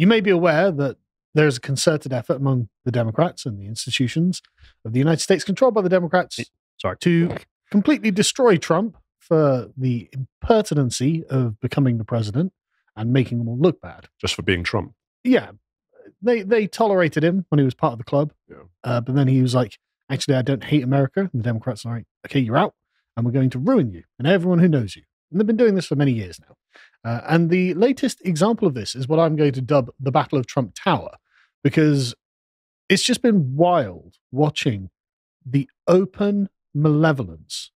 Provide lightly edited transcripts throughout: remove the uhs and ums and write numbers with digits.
You may be aware that there is a concerted effort among the Democrats and the institutions of the United States controlled by the Democrats to completely destroy Trump for the impertinency of becoming the president and making them all look bad. Just for being Trump. Yeah. They tolerated him when he was part of the club. Yeah. But then he was like, actually, I don't hate America. And the Democrats are like, okay, you're out and we're going to ruin you and everyone who knows you. And they've been doing this for many years now. And the latest example of this is what I'm going to dub the Battle of Trump Tower, because it's just been wild watching the open malevolence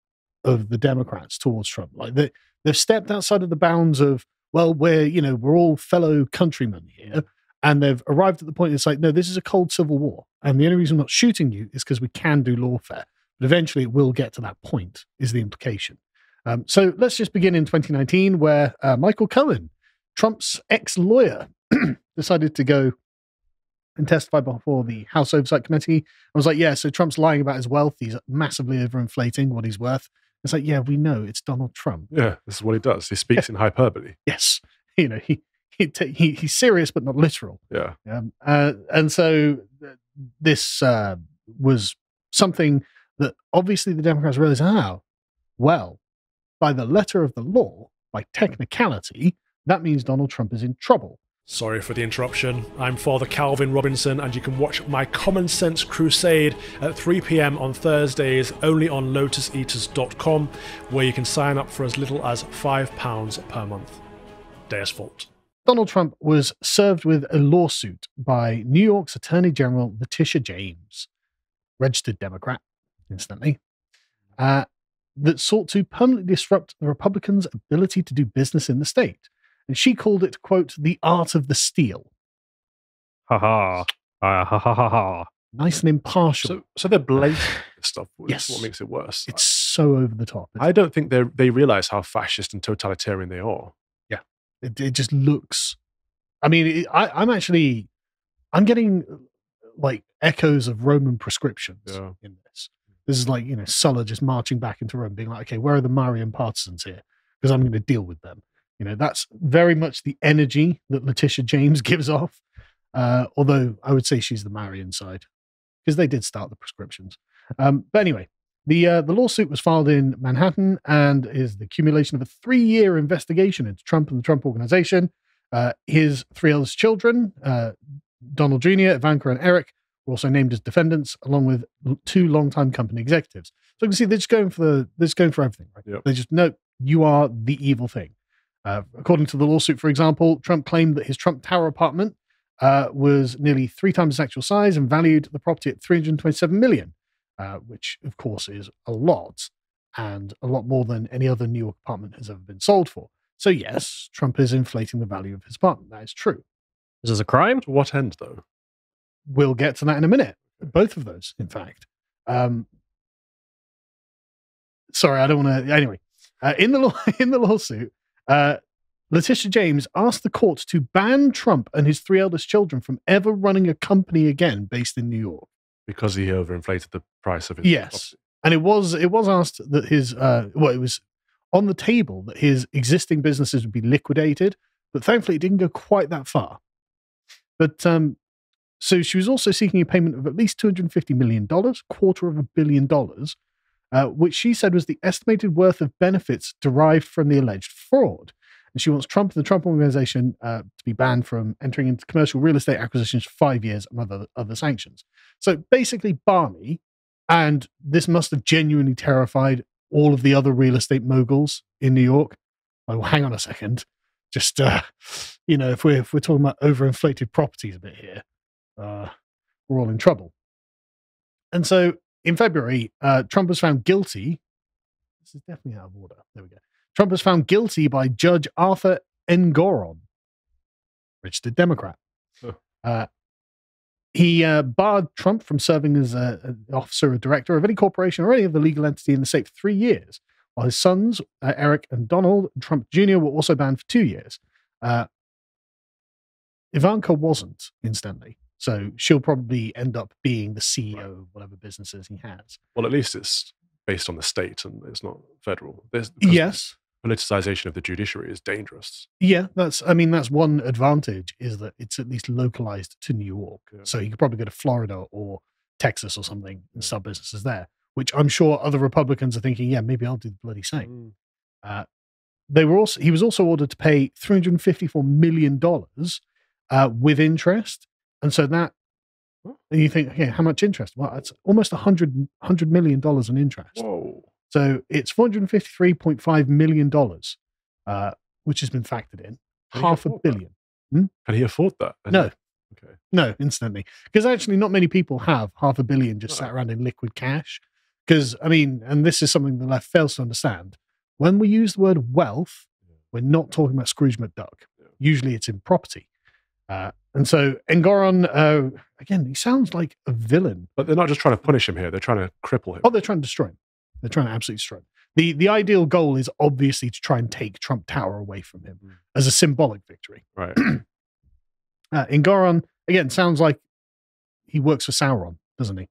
of the Democrats towards Trump. Like they've stepped outside of the bounds of, well, we're all fellow countrymen here. And they've arrived at the point it's like, no, this is a cold civil war. And the only reason I'm not shooting you is because we can do lawfare. But eventually it will get to that point, is the implication. So let's just begin in 2019, where Michael Cohen, Trump's ex-lawyer, decided to go and testify before the House Oversight Committee. I was like, yeah, so Trump's lying about his wealth. He's massively overinflating what he's worth. It's like, yeah, we know it's Donald Trump. Yeah, this is what he does. He speaks in hyperbole. Yes. He's serious, but not literal. Yeah. And so this was something that obviously the Democrats realized, well, by the letter of the law, by technicality, that means Donald Trump is in trouble. Sorry for the interruption. I'm Father Calvin Robinson, and you can watch my Common Sense Crusade at 3 p.m. on Thursdays, only on lotuseaters.com, where you can sign up for as little as £5 per month. Deus Vult. Donald Trump was served with a lawsuit by New York's Attorney General Leticia James, registered Democrat, incidentally, that sought to permanently disrupt the Republicans' ability to do business in the state. And she called it, quote, the art of the steal. Ha ha. Ha ha ha ha. Nice and impartial. So they're blatant stuff. Yes. What makes it worse. It's so over the top. I don't think they realize how fascist and totalitarian they are. Yeah. It just looks... I mean, I'm getting like echoes of Roman prescriptions in this. This is like, Sulla just marching back into Rome, being like, okay, where are the Marian partisans here? Because I'm going to deal with them. That's very much the energy that Leticia James gives off. Although I would say she's the Marian side, because they did start the prescriptions. But anyway, the lawsuit was filed in Manhattan and is the accumulation of a 3-year investigation into Trump and the Trump Organization. His 3 eldest children, Donald Jr., Ivanka, and Eric, were also named as defendants, along with 2 longtime company executives. So you can see they're just going for everything, right? Yep. They just, no, you are the evil thing. According to the lawsuit, for example, Trump claimed that his Trump Tower apartment was nearly 3 times its actual size and valued the property at $327 million, which, of course, is a lot, and a lot more than any other New York apartment has ever been sold for. So, yes, Trump is inflating the value of his apartment. That is true. Is this a crime? To what end, though? We'll get to that in a minute. Both of those, in fact. Sorry, I don't want to... Anyway, in the lawsuit, Leticia James asked the court to ban Trump and his 3 eldest children from ever running a company again based in New York. Because he overinflated the price of his property. And it was asked that his... it was on the table that his existing businesses would be liquidated, but thankfully it didn't go quite that far. But... So she was also seeking a payment of at least $250 million, $250 million, which she said was the estimated worth of benefits derived from the alleged fraud. And she wants Trump and the Trump Organization to be banned from entering into commercial real estate acquisitions for 5 years and other sanctions. So basically Barney, and this must have genuinely terrified all of the other real estate moguls in New York. Oh, hang on a second. Just, if we're talking about overinflated properties a bit here, we're all in trouble. And so in February, Trump was found guilty. This is definitely out of order. There we go. Trump was found guilty by Judge Arthur Engoron, registered Democrat. He barred Trump from serving as an officer or director of any corporation or any other legal entity in the state for 3 years, while his sons, Eric and Donald Trump Jr., were also banned for 2 years. Ivanka wasn't, incidentally. So she'll probably end up being the CEO of whatever businesses he has. Well, at least it's based on the state and it's not federal. Yes. politicization of the judiciary is dangerous. Yeah, that's one advantage, is that it's at least localized to New York. Yeah. So you could probably go to Florida or Texas or something and start businesses there, which I'm sure other Republicans are thinking, yeah, maybe I'll do the bloody same. He was also ordered to pay $354 million with interest. And so and you think, okay, how much interest? Well, it's almost $100 million in interest. Whoa. So it's $453.5 million, which has been factored in. $500 million. Can he afford that? No. Okay. No, instantly. Because actually not many people have $500 million just sat around in liquid cash. Because, and this is something the left fails to understand. When we use the word wealth, we're not talking about Scrooge McDuck. Yeah. Usually it's in property. And so Engoron, again, he sounds like a villain. But they're not just trying to punish him here. They're trying to cripple him. Oh, they're trying to destroy him. They're trying to absolutely destroy him. The ideal goal is obviously to try and take Trump Tower away from him as a symbolic victory. Right. Engoron, again, sounds like he works for Sauron, doesn't he?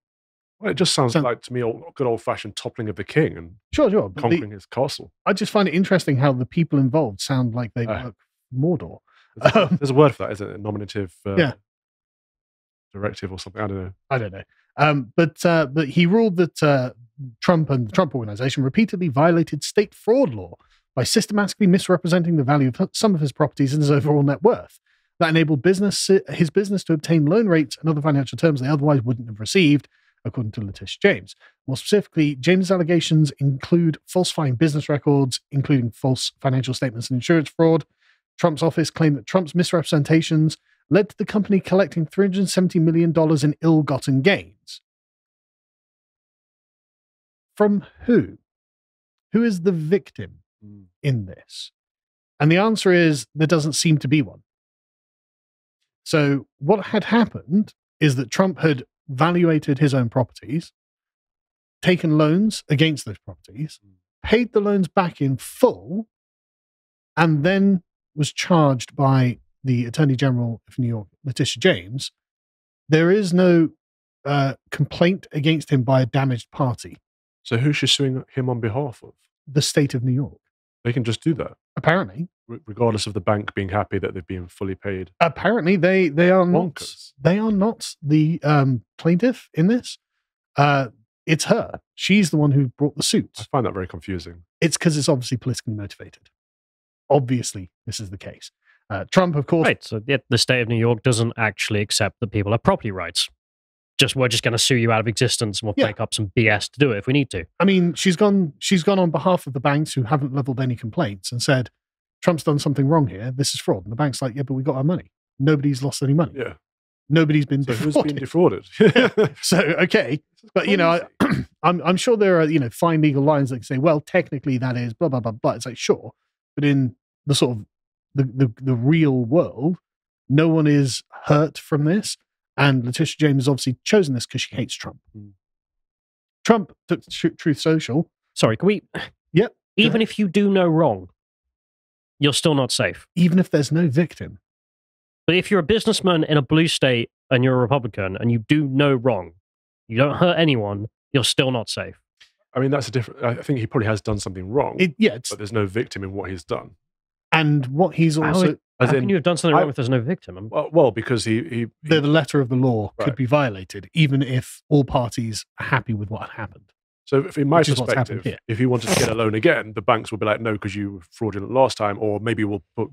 Well, it just sounds like, to me, good old-fashioned toppling of the king and sure, conquering his castle. I just find it interesting how the people involved sound like they work for Mordor. There's a word for that, isn't it? A nominative directive or something. I don't know. But he ruled that Trump and the Trump Organization repeatedly violated state fraud law by systematically misrepresenting the value of some of his properties and his overall net worth. That enabled his business to obtain loan rates and other financial terms they otherwise wouldn't have received, according to Leticia James. More specifically, James' allegations include falsifying business records, including false financial statements and insurance fraud. Trump's office claimed that Trump's misrepresentations led to the company collecting $370 million in ill-gotten gains. From who? Who is the victim in this? And the answer is there doesn't seem to be one. So what had happened is that Trump had valuated his own properties, taken loans against those properties, paid the loans back in full, and then was charged by the Attorney General of New York, Leticia James. There is no complaint against him by a damaged party. So who's she suing him on behalf of? The state of New York. They can just do that, apparently, regardless of the bank being happy that they've been fully paid. Apparently, they are Bonkers. not. They are not the plaintiff in this. It's her. She's the one who brought the suit. I find that very confusing. It's because it's obviously politically motivated. Obviously, this is the case. Trump, of course. Right. So the state of New York doesn't actually accept that people have property rights. We're just going to sue you out of existence, and we'll make up some BS to do it if we need to. I mean, she's gone on behalf of the banks who haven't leveled any complaints and said, Trump's done something wrong here. This is fraud. And the bank's like, yeah, but we got our money. Nobody's lost any money. Yeah. Nobody's been defrauded. Who's been defrauded? So, okay. But, I'm sure there are, fine legal lines that say, well, technically that is blah, blah, blah, blah. It's like, sure. But in the sort of the real world, no one is hurt from this. And Leticia James has obviously chosen this because she hates Trump. Trump took Truth Social. Sorry, can we? Yep. Even if you do no wrong, you're still not safe. Even if there's no victim. But if you're a businessman in a blue state and you're a Republican and you do no wrong, you don't hurt anyone, you're still not safe. I mean, that's a different. I think he probably has done something wrong. But there's no victim in what he's done. And what he's also. How can you have done something wrong if there's no victim? Well, because the letter of the law could be violated, even if all parties are happy with what happened. So in my perspective, if he wanted to get a loan again, the banks will be like, no, because you were fraudulent last time, or maybe we'll put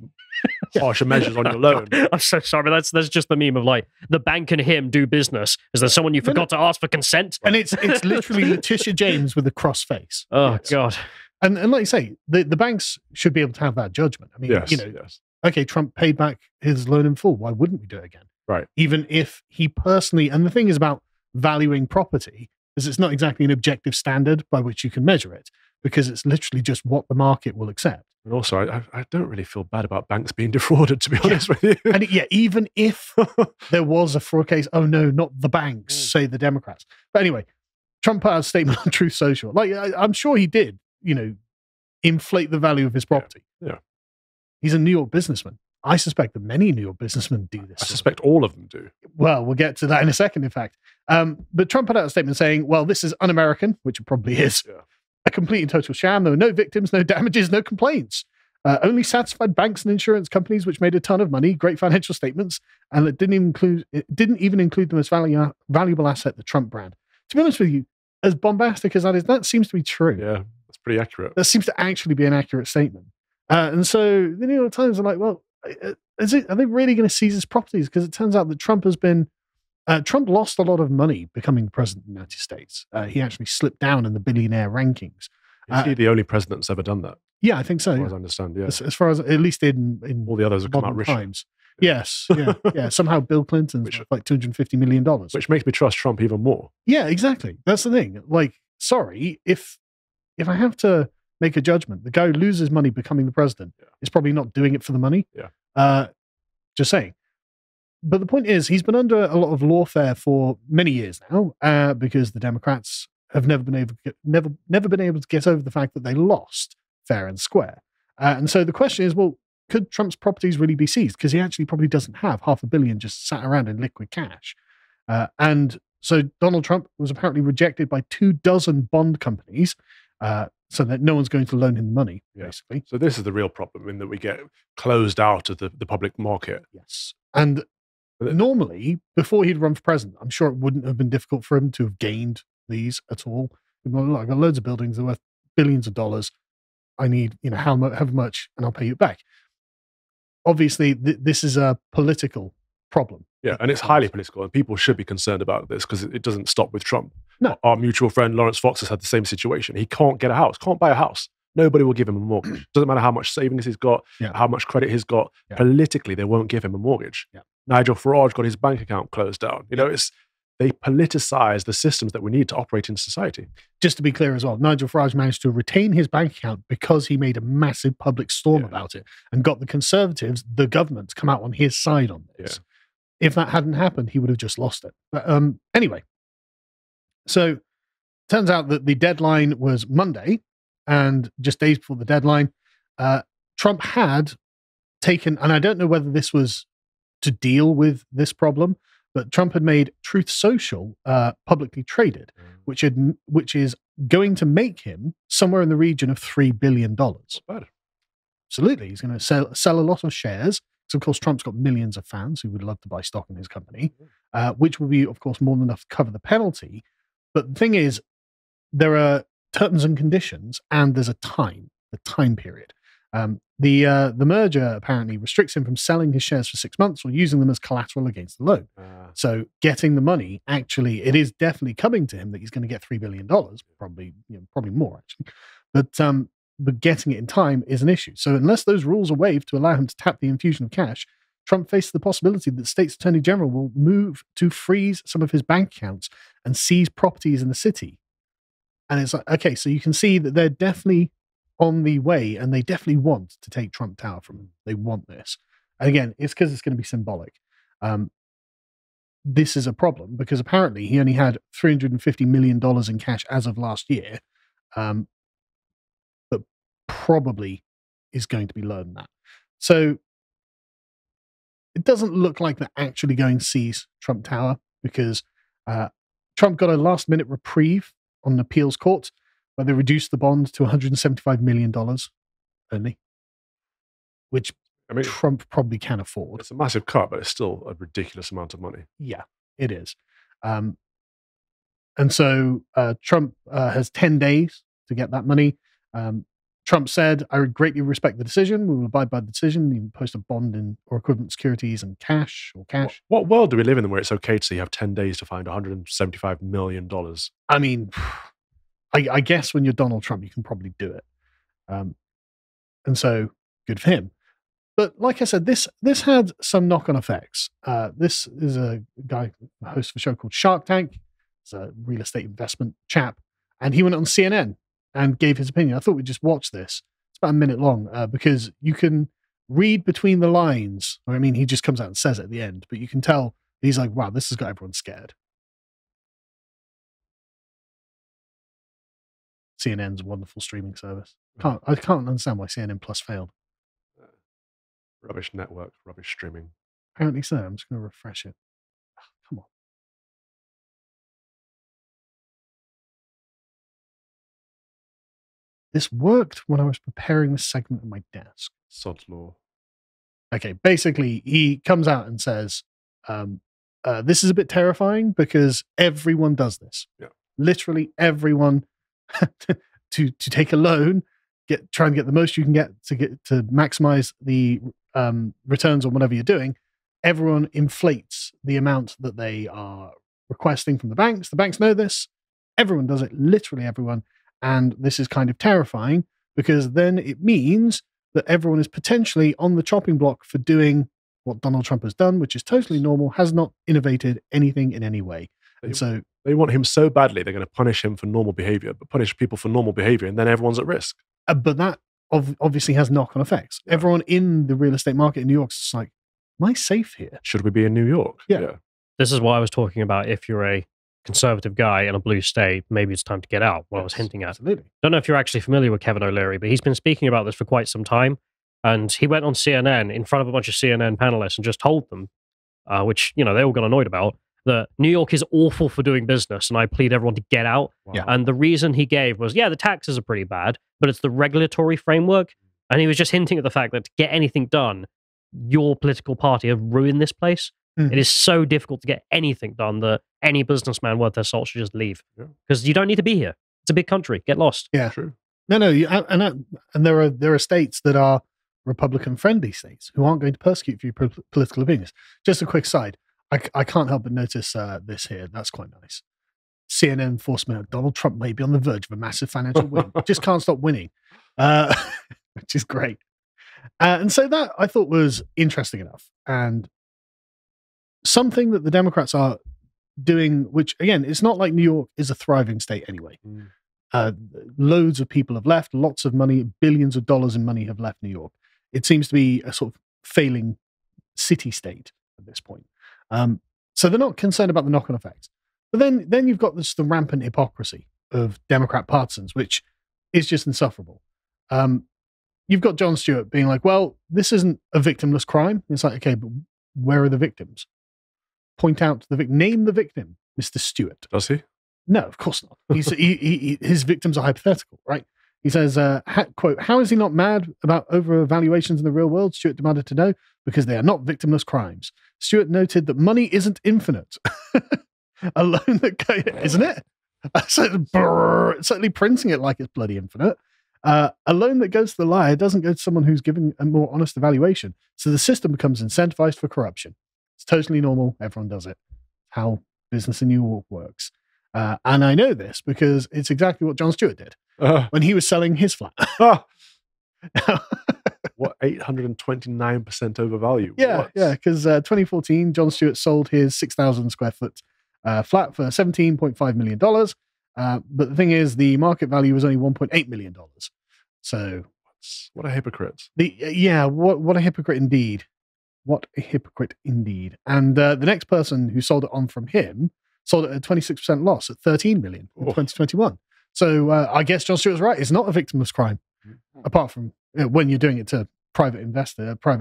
harsher measures on your loan. I'm so sorry. That's just the meme of like, the bank and him do business. Is there someone you forgot to ask for consent? And it's literally Leticia James with a cross face. Oh, God. And like you say, the banks should be able to have that judgment. I mean, okay, Trump paid back his loan in full. Why wouldn't we do it again? Right. Even if he personally, and the thing is about valuing property, is it's not exactly an objective standard by which you can measure it, because it's literally just what the market will accept. And also, I don't really feel bad about banks being defrauded, to be honest with you. And even if there was a fraud case, oh no, not the banks, say the Democrats. But anyway, Trump put out a statement on Truth Social. Like, I'm sure he did, inflate the value of his property. Yeah. He's a New York businessman. I suspect that many New York businessmen do this. I suspect all of them do. Well, we'll get to that in a second, in fact. But Trump put out a statement saying, well, this is un-American, which it probably is. a complete and total sham. There were no victims, no damages, no complaints. Only satisfied banks and insurance companies, which made a ton of money, great financial statements, and it didn't even include the most valuable asset, the Trump brand. To be honest with you, as bombastic as that is, that seems to be true. Yeah, that's pretty accurate. That seems to actually be an accurate statement. And so the New York Times are like, well, are they really going to seize his properties? Because it turns out that Trump lost a lot of money becoming president of the United States. He actually slipped down in the billionaire rankings. Is he the only president that's ever done that? Yeah, I think so. As far as I understand, yeah. As far as, at least in all the others have come out richer. Times. Yes, yeah. Somehow Bill Clinton's like $250 million. Which makes me trust Trump even more. Yeah, exactly. That's the thing. Like, sorry, if I have to make a judgment, the guy who loses money becoming the president is probably not doing it for the money. Yeah. Just saying. But the point is, he's been under a lot of lawfare for many years now, because the Democrats have never been able to get over the fact that they lost fair and square. And so the question is, well, could Trump's properties really be seized? Because he actually probably doesn't have $500 million just sat around in liquid cash. And so Donald Trump was apparently rejected by 24 bond companies, so that no one's going to loan him money, basically. So this is the real problem, in that we get closed out of the public market. Yes. And normally, before he'd run for president, I'm sure it wouldn't have been difficult for him to have gained these at all. I've got loads of buildings that are worth billions of dollars. I need, however much, and I'll pay you back. Obviously, this is a political problem. Yeah, and it's highly political, and people should be concerned about this because it doesn't stop with Trump. No. Our mutual friend Lawrence Fox has had the same situation. He can't get a house, can't buy a house. Nobody will give him a mortgage. Doesn't matter how much savings he's got, how much credit he's got. Yeah. Politically, they won't give him a mortgage. Yeah. Nigel Farage got his bank account closed down. They politicize the systems that we need to operate in society. Just to be clear as well, Nigel Farage managed to retain his bank account because he made a massive public storm about it and got the Conservatives, the government, to come out on his side on this. Yeah. If that hadn't happened, he would have just lost it. But anyway, so turns out that the deadline was Monday, and just days before the deadline, Trump had taken, and I don't know whether this was to deal with this problem, but Trump had made Truth Social publicly traded, which is going to make him somewhere in the region of $3 billion. Absolutely. He's going to sell a lot of shares. So, of course, Trump's got millions of fans who would love to buy stock in his company, which will be, of course, more than enough to cover the penalty. But the thing is, there are terms and conditions, and there's a time period. The merger apparently restricts him from selling his shares for 6 months or using them as collateral against the loan. So getting the money, actually, it is definitely coming to him that he's going to get $3 billion, probably more actually. But getting it in time is an issue. So unless those rules are waived to allow him to tap the infusion of cash, Trump faces the possibility that the state's attorney general will move to freeze some of his bank accounts and seize properties in the city. And it's like, okay, so you can see that they're definitely on the way, and they definitely want to take Trump Tower from him. They want this. And again, it's because it's going to be symbolic. This is a problem because apparently he only had $350 million in cash as of last year, but probably is going to be lower than that. So it doesn't look like they're actually going to seize Trump Tower because Trump got a last-minute reprieve on an appeals court where they reduced the bond to $175 million only, which Trump probably can afford. It's a massive cut, but it's still a ridiculous amount of money. Yeah, it is. And so Trump has 10 days to get that money. Trump said, I greatly respect the decision. We will abide by the decision. You can post a bond or equivalent securities and cash. What world do we live in where it's okay to say you have 10 days to find $175 million? I mean, I guess when you're Donald Trump, you can probably do it. And so, good for him. But like I said, this had some knock-on effects. This is a guy, a host of a show called Shark Tank. It's a real estate investment chap. And he went on CNN and gave his opinion. I thought we'd just watch this. It's about a minute long because you can read between the lines. I mean, he just comes out and says it at the end, but you can tell he's like, wow, this has got everyone scared. CNN's a wonderful streaming service. I can't understand why CNN Plus failed. Rubbish network, rubbish streaming. Apparently so. I'm just going to refresh it. Come on. This worked when I was preparing this segment at my desk. Sod law. Okay, basically, he comes out and says, this is a bit terrifying because everyone does this. Yeah. Literally everyone to take a loan, try and get the most you can get to maximize the returns on whatever you're doing. Everyone inflates the amount that they are requesting from the banks. The banks know this. Everyone does it, literally everyone. And this is kind of terrifying because then it means that everyone is potentially on the chopping block for doing what Donald Trump has done, which is totally normal, has not innovated anything in any way. And so they want him so badly, they're going to punish him for normal behavior, but punish people for normal behavior, and then everyone's at risk. But that obviously has knock-on effects. Yeah. Everyone in the real estate market in New York is like, am I safe here? Should we be in New York? Yeah. This is what I was talking about. If you're a conservative guy in a blue state, maybe it's time to get out, what I was hinting at. Absolutely. Don't know if you're actually familiar with Kevin O'Leary, but he's been speaking about this for quite some time. And he went on CNN in front of a bunch of CNN panelists and just told them, which, they all got annoyed about, that New York is awful for doing business and I plead everyone to get out. Wow. And the reason he gave was, the taxes are pretty bad, but it's the regulatory framework. And he was just hinting at the fact that to get anything done, your political party have ruined this place. It is so difficult to get anything done that any businessman worth their salt should just leave. Because you don't need to be here. It's a big country. Get lost. Yeah. True. No. And there are states that are Republican-friendly states who aren't going to persecute for your political opinions. Just a quick side. I can't help but notice this here. That's quite nice. CNN enforcement. Donald Trump may be on the verge of a massive financial win. Just can't stop winning, which is great. And so that I thought was interesting enough. And something that the Democrats are doing, which, again, it's not like New York is a thriving state anyway. Loads of people have left. Lots of money, billions of dollars in money have left New York. It seems to be a sort of failing city-state at this point. So they're not concerned about the knock-on effects. But then you've got the rampant hypocrisy of Democrat partisans, which is just insufferable. You've got Jon Stewart being like, well, this isn't a victimless crime. It's like, okay, but where are the victims? Point out the victim. Name the victim, Mr. Stewart. Does he? No, of course not. His victims are hypothetical, right? He says, quote, how is he not mad about over-evaluations in the real world? Stewart demanded to know, because they are not victimless crimes. Stewart noted that money isn't infinite. A loan that isn't it? Certainly printing it like it's bloody infinite. A loan that goes to the liar doesn't go to someone who's giving a more honest evaluation. So the system becomes incentivized for corruption. It's totally normal. Everyone does it. How business in New York works. And I know this because it's exactly what Jon Stewart did when he was selling his flat. What, 829% overvalue? Yeah, because 2014, Jon Stewart sold his 6,000 square foot flat for $17.5 million. But the thing is, the market value was only $1.8 million. So, what a hypocrite. What a hypocrite indeed. What a hypocrite indeed. And the next person who sold it on from him sold it at a 26% loss at $13 million in 2021. So I guess Jon Stewart's right. It's not a victimless crime, apart from when you're doing it to private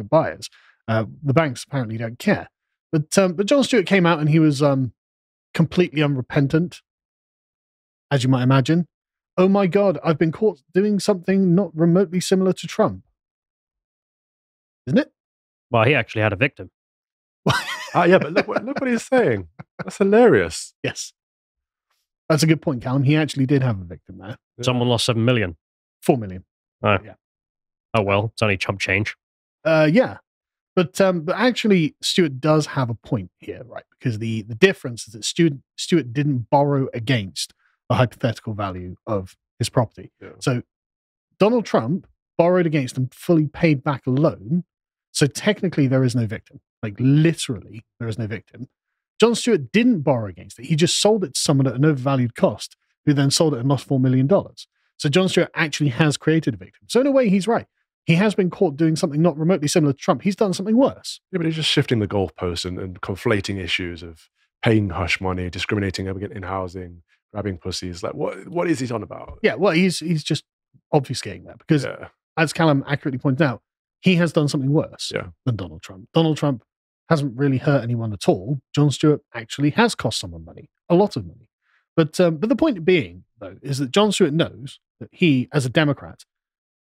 buyers. The banks apparently don't care. But Jon Stewart came out and he was completely unrepentant, as you might imagine. Oh my God, I've been caught doing something not remotely similar to Trump. Isn't it? Well, he actually had a victim. Yeah, but look what he's saying. That's hilarious. Yes. That's a good point, Callum. He actually did have a victim there. Yeah. Someone lost $7 million. $4 million. Oh. Yeah. Oh, well, it's only chump change. Yeah. But actually, Stewart does have a point here, right? Because the difference is that Stewart didn't borrow against the hypothetical value of his property. Yeah. So Donald Trump borrowed against and fully paid back a loan. So technically, there is no victim. Like, literally, there is no victim. Jon Stewart didn't borrow against it. He just sold it to someone at an overvalued cost, who then sold it and lost $4 million. So Jon Stewart actually has created a victim. So in a way, he's right. He has been caught doing something not remotely similar to Trump. He's done something worse. Yeah, but he's just shifting the goalposts and conflating issues of paying hush money, discriminating in housing, grabbing pussies. Like, what is he on about? Yeah, well, he's just obfuscating that because, as Callum accurately pointed out, he has done something worse than Donald Trump. Donald Trump hasn't really hurt anyone at all. Jon Stewart actually has cost someone money, a lot of money. But the point being, though, is that Jon Stewart knows that he, as a Democrat,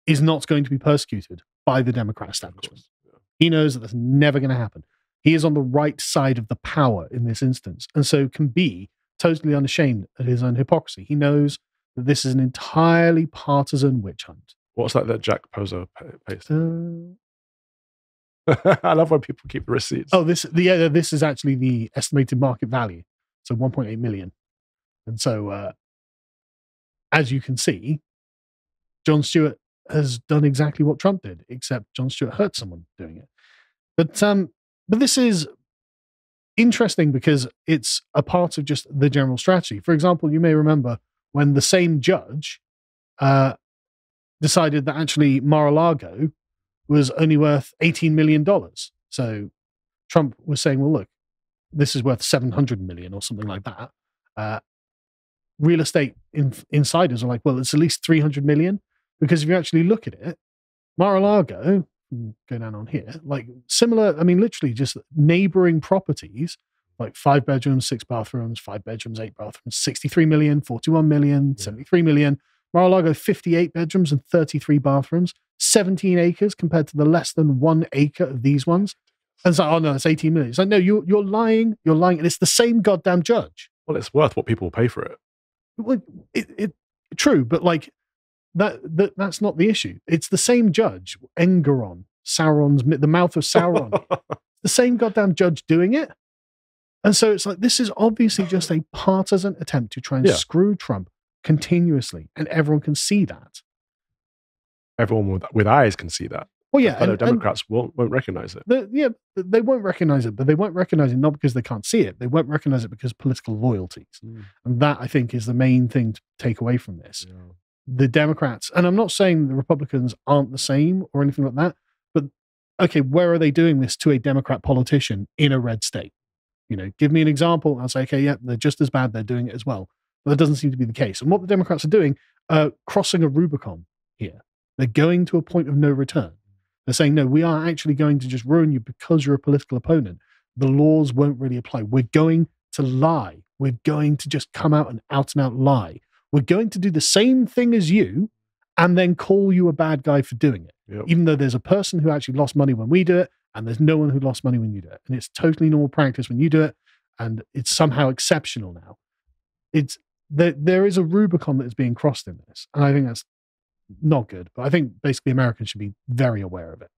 is not going to be persecuted by the Democrat establishment. He knows that that's never going to happen. He is on the right side of the power in this instance, and so can be totally unashamed of his own hypocrisy. He knows that this is an entirely partisan witch hunt. What's that Jack Pozo pasted? I love when people keep the receipts. Oh, this is actually the estimated market value, so 1.8 million. And so, as you can see, Jon Stewart has done exactly what Trump did, except Jon Stewart hurt someone doing it. But this is interesting because it's a part of just the general strategy. For example, you may remember when the same judge decided that actually Mar-a-Lago was only worth $18 million. So Trump was saying, well, look, this is worth 700 million or something like that. Real estate insiders are like, well, it's at least 300 million. Because if you actually look at it, Mar-a-Lago, go down on here, like similar, I mean, literally just neighboring properties, like 5 bedrooms, 6 bathrooms, 5 bedrooms, 8 bathrooms, 63 million, 41 million, 73 million. Mar-a-Lago, 58 bedrooms and 33 bathrooms, 17 acres compared to the less than 1 acre of these ones. And it's like, oh no, it's 18 million. It's like, no, you're lying. You're lying. And it's the same goddamn judge. Well, it's worth what people will pay for it. Well, true, but like, that's not the issue. It's the same judge, Engeron, the mouth of Sauron. The same goddamn judge doing it. And so it's like, this is obviously just a partisan attempt to try and screw Trump continuously. And everyone can see that. Everyone with eyes can see that. Well, yeah. Fellow Democrats won't recognize it. They won't recognize it, but they won't recognize it not because they can't see it. They won't recognize it because of political loyalties. And that, I think, is the main thing to take away from this. Yeah. The Democrats, and I'm not saying the Republicans aren't the same or anything like that, but okay, where are they doing this to a Democrat politician in a red state? You know, give me an example. I'll say, okay, yeah, they're just as bad. They're doing it as well. But that doesn't seem to be the case. And what the Democrats are doing, crossing a Rubicon here. They're going to a point of no return. They're saying, no, we are actually going to just ruin you because you're a political opponent. The laws won't really apply. We're going to lie. We're going to just come out and out lie. We're going to do the same thing as you and then call you a bad guy for doing it. Yep. Even though there's a person who actually lost money when we do it, and there's no one who lost money when you do it. And it's totally normal practice when you do it, and it's somehow exceptional now. There is a Rubicon that is being crossed in this, and I think that's not good. But I think basically Americans should be very aware of it.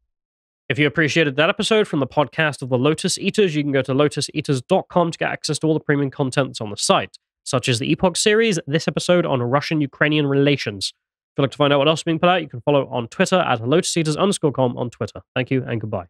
If you appreciated that episode from the podcast of the Lotus Eaters, you can go to lotuseaters.com to get access to all the premium content that's on the site, such as the Epoch series, this episode on Russian-Ukrainian relations. If you'd like to find out what else is being put out, you can follow on Twitter at lotuseaters_com on Twitter. Thank you and goodbye.